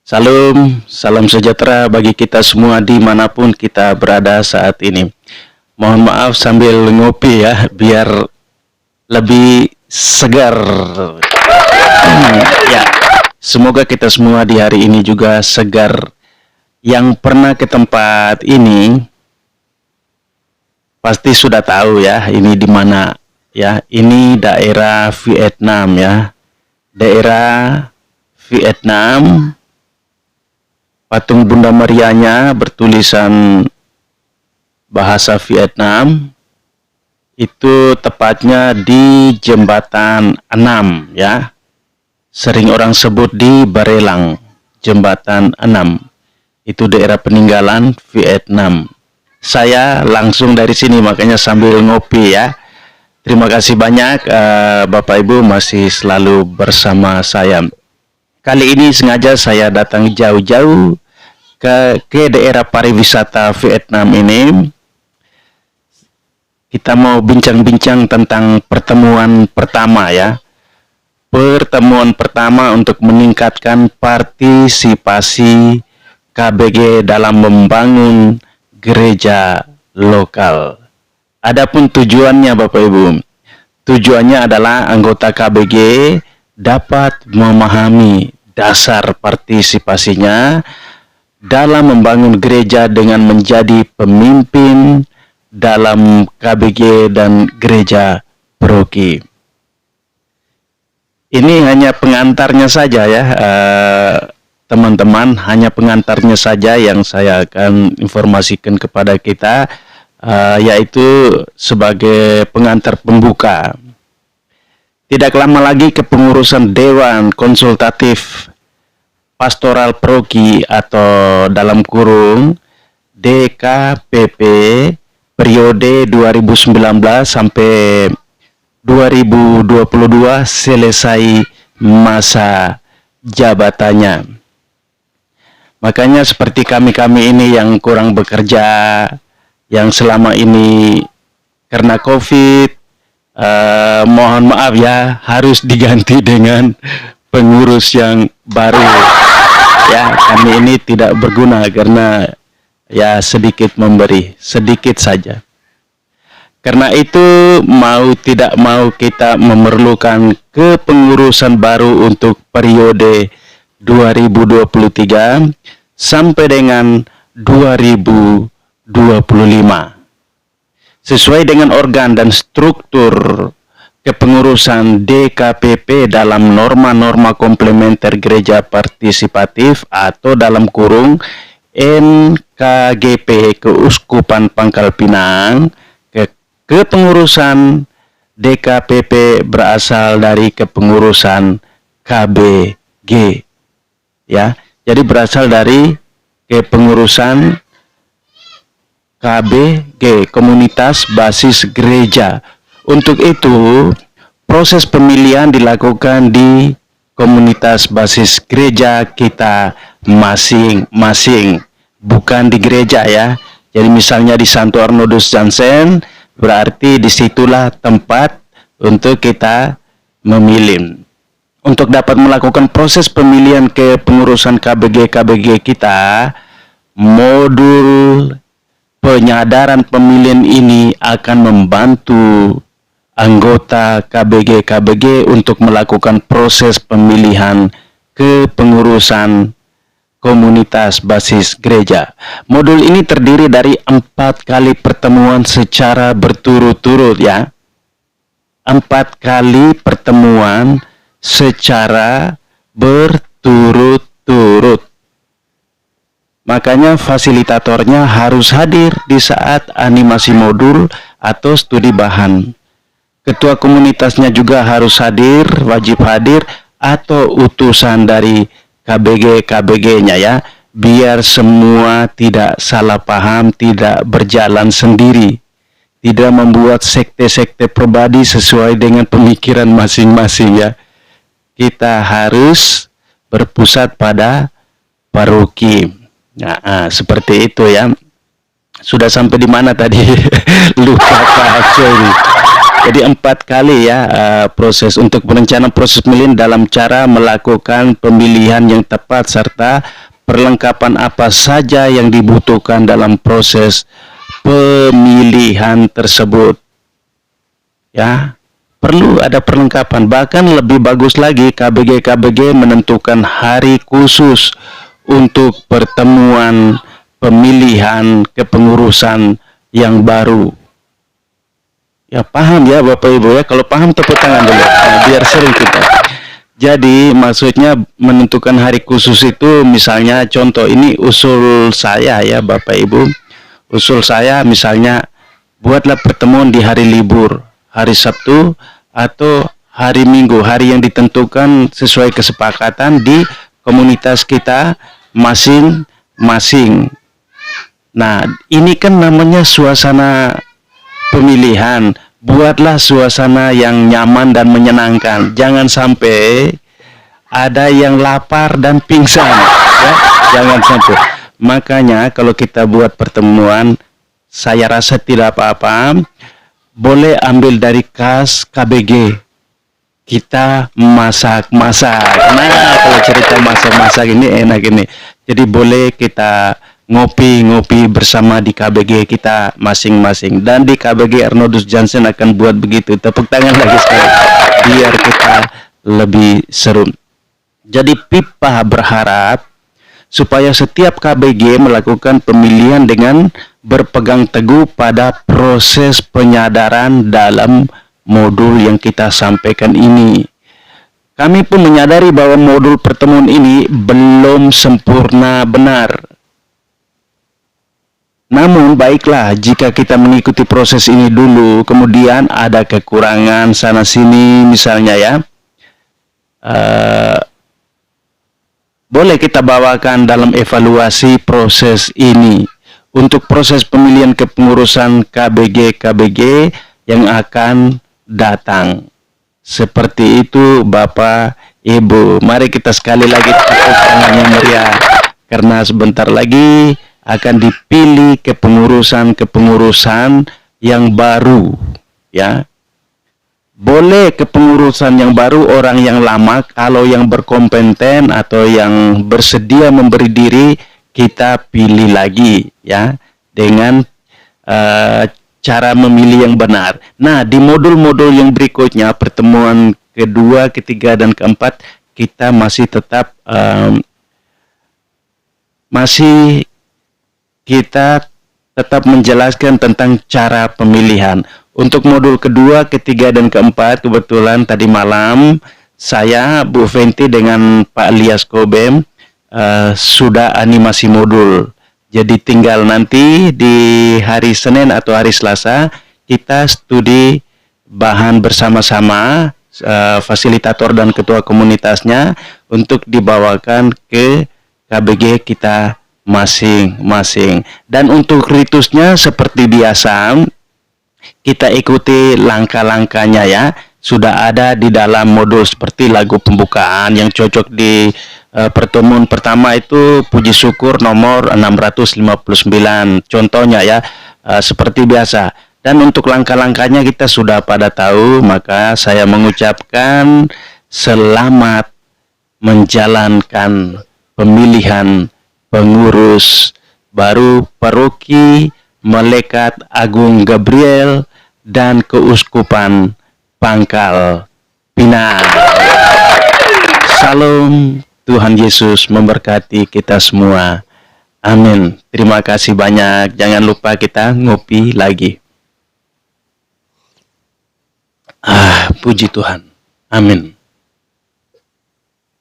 Salam, salam sejahtera bagi kita semua dimanapun kita berada saat ini. Mohon maaf sambil ngopi ya, biar lebih segar. Ya, semoga kita semua di hari ini juga segar. Yang pernah ke tempat ini pasti sudah tahu ya, ini di mana ya. Ini daerah Vietnam ya, daerah Vietnam. Patung Bunda Marianya bertulisan bahasa Vietnam, itu tepatnya di Jembatan 6 ya. Sering orang sebut di Barelang, Jembatan 6. Itu daerah peninggalan Vietnam. Saya langsung dari sini, makanya sambil ngopi ya. Terima kasih banyak Bapak Ibu masih selalu bersama saya. Kali ini sengaja saya datang jauh-jauh ke daerah pariwisata Vietnam ini. Kita mau bincang-bincang tentang pertemuan pertama ya. Pertemuan pertama untuk meningkatkan partisipasi KBG dalam membangun gereja lokal. Adapun tujuannya Bapak Ibu, tujuannya adalah anggota KBG dapat memahami dasar partisipasinya dalam membangun gereja dengan menjadi pemimpin dalam KBG dan gereja paroki. Ini hanya pengantarnya saja ya, teman-teman, hanya pengantarnya saja yang saya akan informasikan kepada kita, yaitu sebagai pengantar pembuka. Tidak lama lagi kepengurusan Dewan Konsultatif Pastoral Paroki atau dalam kurung DKPP periode 2019 sampai 2022 selesai masa jabatannya. Makanya seperti kami-kami ini yang kurang bekerja, yang selama ini karena COVID, mohon maaf ya, harus diganti dengan pengurus yang baru ya. Kami ini tidak berguna karena ya sedikit memberi, sedikit saja. Karena itu mau tidak mau kita memerlukan kepengurusan baru untuk periode 2023 sampai dengan 2025. Sesuai dengan organ dan struktur kepengurusan DKPP dalam norma-norma komplementer gereja partisipatif atau dalam kurung NKGP Keuskupan Pangkal Pinang, kepengurusan DKPP berasal dari kepengurusan KBG ya. Jadi berasal dari kepengurusan KBG, Komunitas Basis Gereja. Untuk itu, proses pemilihan dilakukan di komunitas basis gereja kita masing-masing, bukan di gereja ya. Jadi misalnya di Santo Arnodus Jansen, berarti disitulah tempat untuk kita memilih. Untuk dapat melakukan proses pemilihan kepengurusan KBG kita, modul penyadaran pemilihan ini akan membantu anggota KBG untuk melakukan proses pemilihan kepengurusan komunitas basis gereja. Modul ini terdiri dari 4 kali pertemuan secara berturut-turut ya. 4 kali pertemuan secara berturut-turut. Makanya fasilitatornya harus hadir di saat animasi modul atau studi bahan. Ketua komunitasnya juga harus hadir, wajib hadir, atau utusan dari KBG-nya ya, biar semua tidak salah paham, tidak berjalan sendiri, tidak membuat sekte-sekte pribadi sesuai dengan pemikiran masing-masing ya. Kita harus berpusat pada paroki. Nah, seperti itu ya. Sudah sampai di mana tadi? Lupa kacau ini. Jadi 4 kali ya proses untuk perencanaan proses pemilihan dalam cara melakukan pemilihan yang tepat serta perlengkapan apa saja yang dibutuhkan dalam proses pemilihan tersebut. Ya, perlu ada perlengkapan. Bahkan lebih bagus lagi, KBG menentukan hari khusus untuk pertemuan pemilihan kepengurusan yang baru. Ya paham ya Bapak Ibu ya, kalau paham tepuk tangan dulu, nah, biar seru kita. Jadi maksudnya menentukan hari khusus itu, misalnya contoh ini usul saya ya Bapak Ibu, usul saya misalnya buatlah pertemuan di hari libur, hari Sabtu atau hari Minggu, hari yang ditentukan sesuai kesepakatan di komunitas kita masing-masing. Nah ini kan namanya suasana pemilihan. Buatlah suasana yang nyaman dan menyenangkan. Jangan sampai ada yang lapar dan pingsan ya? Jangan sampai. Makanya kalau kita buat pertemuan, saya rasa tidak apa-apa, boleh ambil dari kas KBG, kita masak-masak. Nah kalau cerita masak-masak ini enak ini. Jadi boleh kita ngopi-ngopi bersama di KBG kita masing-masing. Dan di KBG Arnoldus Jansen akan buat begitu. Tepuk tangan lagi sekali biar kita lebih seru. Jadi PIPA berharap supaya setiap KBG melakukan pemilihan dengan berpegang teguh pada proses penyadaran dalam modul yang kita sampaikan ini. Kami pun menyadari bahwa modul pertemuan ini belum sempurna benar. Namun baiklah jika kita mengikuti proses ini dulu, kemudian ada kekurangan sana sini misalnya ya, boleh kita bawakan dalam evaluasi proses ini untuk proses pemilihan kepengurusan KBG yang akan datang. Seperti itu Bapak Ibu. Mari kita sekali lagi tepuk tangan yang meriah, karena sebentar lagi akan dipilih kepengurusan yang baru ya. Boleh kepengurusan yang baru orang yang lama, kalau yang berkompeten atau yang bersedia memberi diri, kita pilih lagi ya dengan cara memilih yang benar. Nah di modul-modul yang berikutnya, pertemuan kedua, ketiga, dan keempat, kita masih tetap menjelaskan tentang cara pemilihan. Untuk modul kedua, ketiga, dan keempat, kebetulan tadi malam saya, Bu Fenty, dengan Pak Lias Kobem sudah animasi modul. Jadi tinggal nanti di hari Senin atau hari Selasa kita studi bahan bersama-sama, fasilitator dan ketua komunitasnya, untuk dibawakan ke KBG kita masing-masing. Dan untuk ritusnya seperti biasa, kita ikuti langkah-langkahnya ya. Sudah ada di dalam modul, seperti lagu pembukaan yang cocok di pertemuan pertama itu puji syukur nomor 659 contohnya ya, seperti biasa. Dan untuk langkah-langkahnya kita sudah pada tahu, maka saya mengucapkan selamat menjalankan pemilihan pengurus baru Paroki Malekat Agung Gabriel dan Keuskupan Pangkal Pinang. Salam, Tuhan Yesus memberkati kita semua. Amin. Terima kasih banyak. Jangan lupa kita ngopi lagi. Puji Tuhan. Amin.